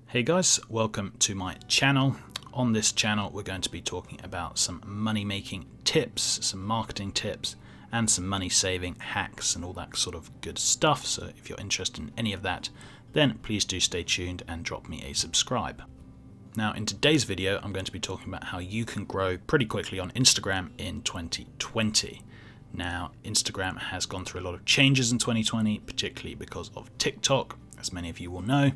Hey guys, welcome to my channel. On this channel we're going to be talking about some money making tips, some marketing tips and some money saving hacks and all that sort of good stuff. So if you're interested in any of that, then please do stay tuned and drop me a subscribe. Now in today's video I'm going to be talking about how you can grow pretty quickly on Instagram in 2020. Now Instagram has gone through a lot of changes in 2020, particularly because of TikTok. As many of you will know,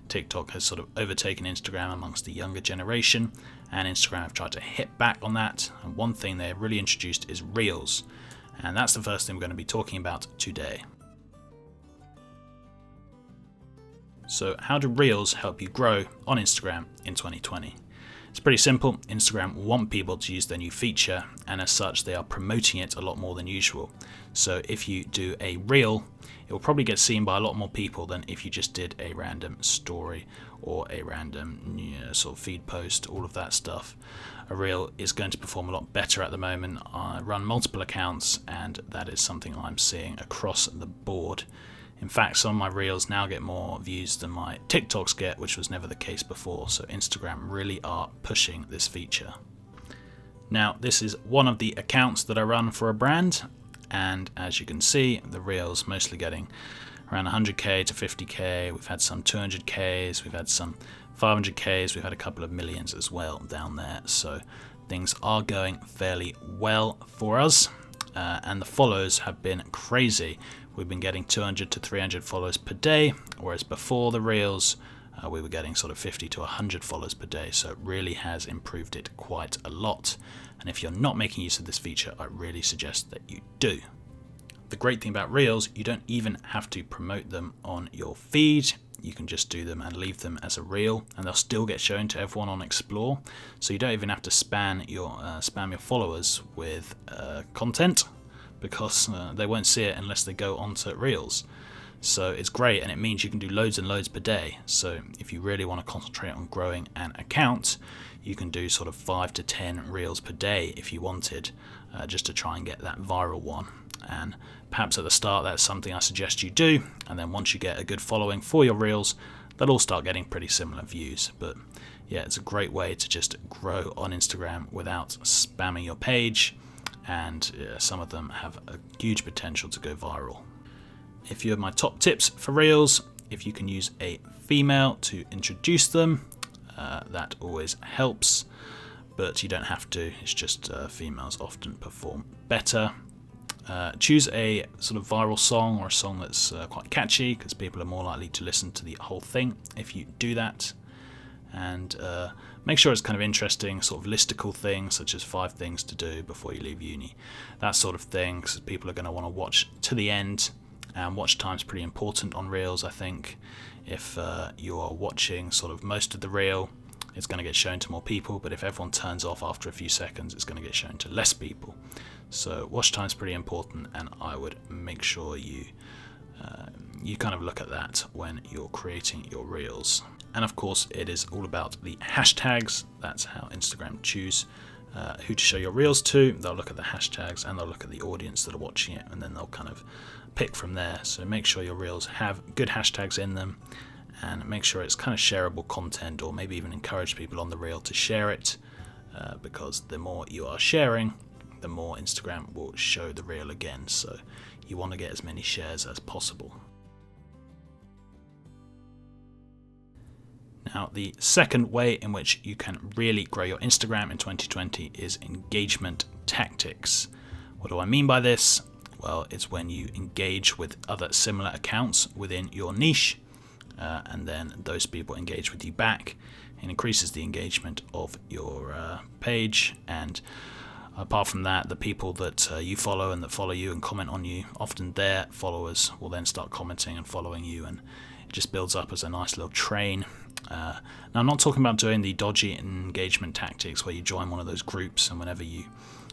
TikTok has sort of overtaken Instagram amongst the younger generation, and Instagram have tried to hit back on that. And one thing they have really introduced is Reels, and that's the first thing we're going to be talking about today. So how do Reels help you grow on Instagram in 2020? It's pretty simple. Instagram want people to use their new feature, and as such they are promoting it a lot more than usual. So if you do a Reel, it will probably get seen by a lot more people than if you just did a random story or a random sort of feed post, all of that stuff. A Reel is going to perform a lot better at the moment. I run multiple accounts and that is something I'm seeing across the board. In fact, some of my Reels now get more views than my TikToks get, which was never the case before. So Instagram really are pushing this feature. Now, this is one of the accounts that I run for a brand. And as you can see, the Reels mostly getting around 100k to 50k. We've had some 200ks, we've had some 500ks, we've had a couple of millions as well down there. So things are going fairly well for us. And the follows have been crazy. We've been getting 200 to 300 follows per day, whereas before the Reels, we were getting sort of 50 to 100 follows per day. So it really has improved it quite a lot. And if you're not making use of this feature, I really suggest that you do. The great thing about Reels, you don't even have to promote them on your feed. You can just do them and leave them as a reel, and they'll still get shown to everyone on Explore. So you don't even have to spam your followers with content, because they won't see it unless they go onto Reels. So it's great, and it means you can do loads and loads per day. So if you really want to concentrate on growing an account, you can do sort of 5 to 10 Reels per day if you wanted, just to try and get that viral one. And perhaps at the start that's something I suggest you do, and then once you get a good following for your Reels, they'll all start getting pretty similar views. But yeah, it's a great way to just grow on Instagram without spamming your page, and some of them have a huge potential to go viral. A few of my top tips for Reels: if you can use a female to introduce them, that always helps, but you don't have to. It's just females often perform better. Choose a sort of viral song, or a song that's quite catchy, because people are more likely to listen to the whole thing if you do that. And make sure it's kind of interesting, sort of listicle things, such as 5 things to do before you leave uni, that sort of thing, because people are going to want to watch to the end. And watch time's pretty important on Reels, I think. If you are watching sort of most of the Reel, it's going to get shown to more people, but if everyone turns off after a few seconds, it's going to get shown to less people. So watch time's pretty important, and I would make sure you kind of look at that when you're creating your Reels. And of course, it is all about the hashtags. That's how Instagram choose who to show your Reels to. They'll look at the hashtags and they'll look at the audience that are watching it, and then they'll kind of pick from there. So make sure your Reels have good hashtags in them, and make sure it's kind of shareable content, or maybe even encourage people on the Reel to share it, because the more you are sharing, the more Instagram will show the Reel again. So you want to get as many shares as possible. Now, the second way in which you can really grow your Instagram in 2020 is engagement tactics. What do I mean by this? Well, it's when you engage with other similar accounts within your niche, and then those people engage with you back. It increases the engagement of your page, and apart from that, the people that you follow and that follow you and comment on you, often their followers will then start commenting and following you, and it just builds up as a nice little train. Now, I'm not talking about doing the dodgy engagement tactics where you join one of those groups, and whenever you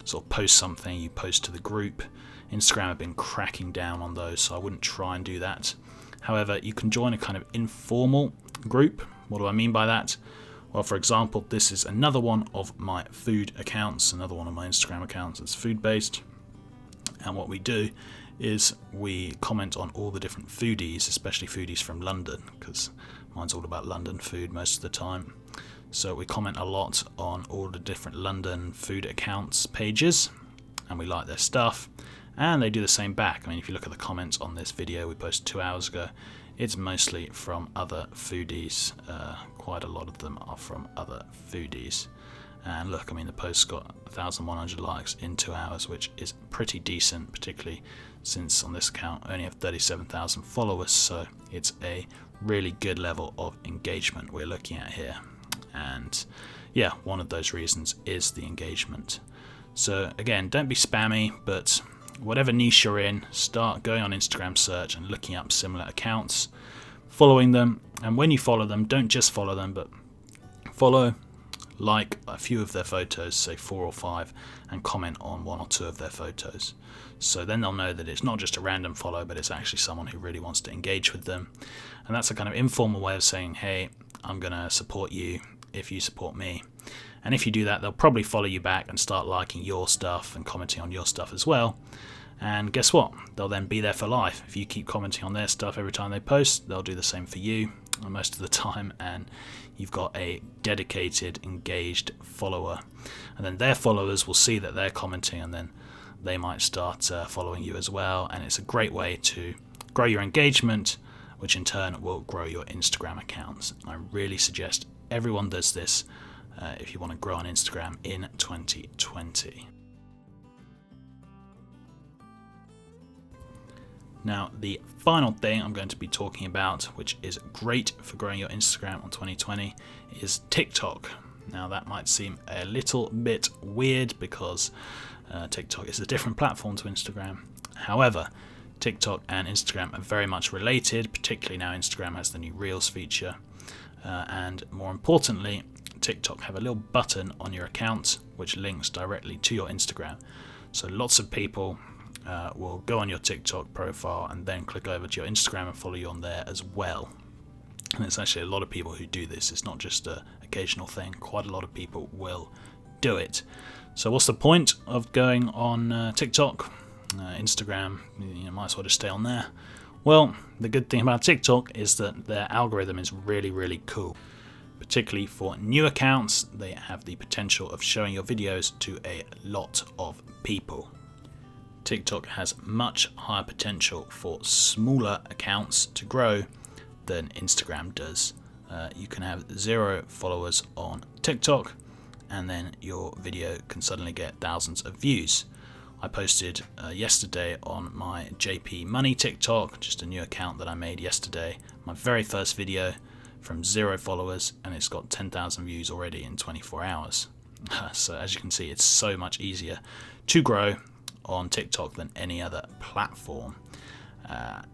sort of post something, you post to the group. Instagram have been cracking down on those, so I wouldn't try and do that. However, you can join a kind of informal group. What do I mean by that? Well, for example, this is another one of my food accounts, another one of my Instagram accounts that's food-based. And what we do is we comment on all the different foodies, especially foodies from London, because Mine's all about London food most of the time. So we comment a lot on all the different London food accounts pages, and we like their stuff, and they do the same back. I mean, if you look at the comments on this video we posted 2 hours ago, it's mostly from other foodies. Quite a lot of them are from other foodies. And look, I mean, the post got 1,100 likes in 2 hours, which is pretty decent, particularly since on this account I only have 37,000 followers, so it's a really good level of engagement we're looking at here. And yeah, one of those reasons is the engagement. So again, don't be spammy, but whatever niche you're in, start going on Instagram search and looking up similar accounts, following them, and when you follow them, don't just follow them, but follow, like a few of their photos, say 4 or 5, and comment on 1 or 2 of their photos. So then they'll know that it's not just a random follow, but it's actually someone who really wants to engage with them. And that's a kind of informal way of saying, hey, I'm going to support you if you support me. And if you do that, they'll probably follow you back and start liking your stuff and commenting on your stuff as well. And guess what? They'll then be there for life. If you keep commenting on their stuff every time they post, they'll do the same for you most of the time, and you've got a dedicated, engaged follower. And then their followers will see that they're commenting, and then they might start following you as well. And it's a great way to grow your engagement, which in turn will grow your Instagram accounts. And I really suggest everyone does this if you want to grow on Instagram in 2020. Now, the final thing I'm going to be talking about, which is great for growing your Instagram on 2020, is TikTok. Now, that might seem a little bit weird because TikTok is a different platform to Instagram. However, TikTok and Instagram are very much related, particularly now Instagram has the new Reels feature. And more importantly, TikTok have a little button on your account which links directly to your Instagram. So lots of people will go on your TikTok profile and then click over to your Instagram and follow you on there as well. And it's actually a lot of people who do this. It's not just an occasional thing. Quite a lot of people will do it. So what's the point of going on TikTok? Instagram, you might as well just stay on there. Well, the good thing about TikTok is that their algorithm is really, really cool. Particularly for new accounts, they have the potential of showing your videos to a lot of people. TikTok has much higher potential for smaller accounts to grow than Instagram does. You can have 0 followers on TikTok, and then your video can suddenly get thousands of views. I posted yesterday on my JP Money TikTok, just a new account that I made yesterday, my very first video from 0 followers, and it's got 10,000 views already in 24 hours. So as you can see, it's so much easier to grow on TikTok than any other platform.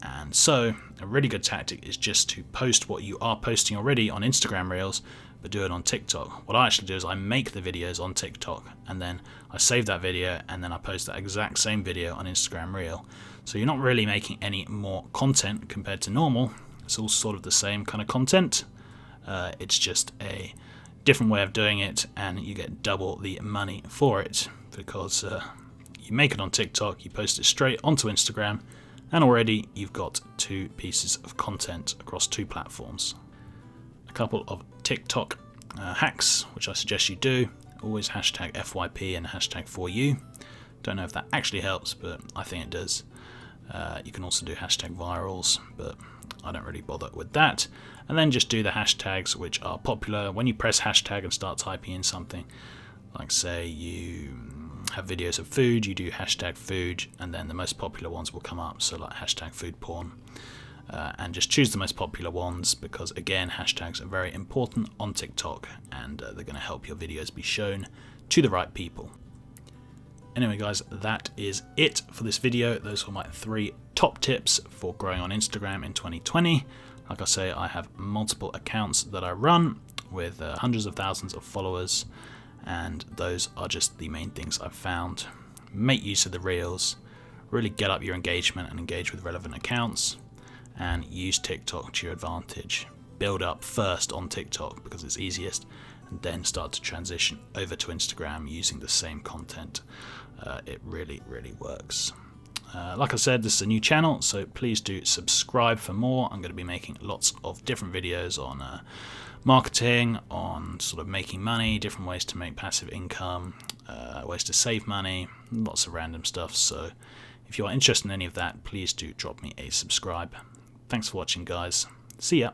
And so a really good tactic is just to post what you are posting already on Instagram Reels, but do it on TikTok. What I actually do is I make the videos on TikTok, and then I save that video, and then I post that exact same video on Instagram Reel. So you're not really making any more content compared to normal. It's all sort of the same kind of content. It's just a different way of doing it, and you get double the money for it because you make it on TikTok, you post it straight onto Instagram, and already you've got 2 pieces of content across 2 platforms. A couple of TikTok hacks, which I suggest you do. Always hashtag FYP and hashtag 4U. Don't know if that actually helps, but I think it does. You can also do hashtag virals, but I don't really bother with that. And then just do the hashtags which are popular. When you press hashtag and start typing in something, like say you have videos of food, you do hashtag food, and then the most popular ones will come up, so like hashtag food porn. And just choose the most popular ones because, again, hashtags are very important on TikTok, and they're going to help your videos be shown to the right people. Anyway guys, that is it for this video. Those were my 3 top tips for growing on Instagram in 2020. Like I say, I have multiple accounts that I run with hundreds of thousands of followers, and those are just the main things I've found. Make use of the Reels, really get up your engagement and engage with relevant accounts, and use TikTok to your advantage. Build up first on TikTok because it's easiest, and then start to transition over to Instagram using the same content. It really, really works. Like I said, this is a new channel, so please do subscribe for more. I'm going to be making lots of different videos on marketing, on sort of making money, different ways to make passive income, ways to save money, lots of random stuff. So if you are interested in any of that, please do drop me a subscribe. Thanks for watching, guys. See ya.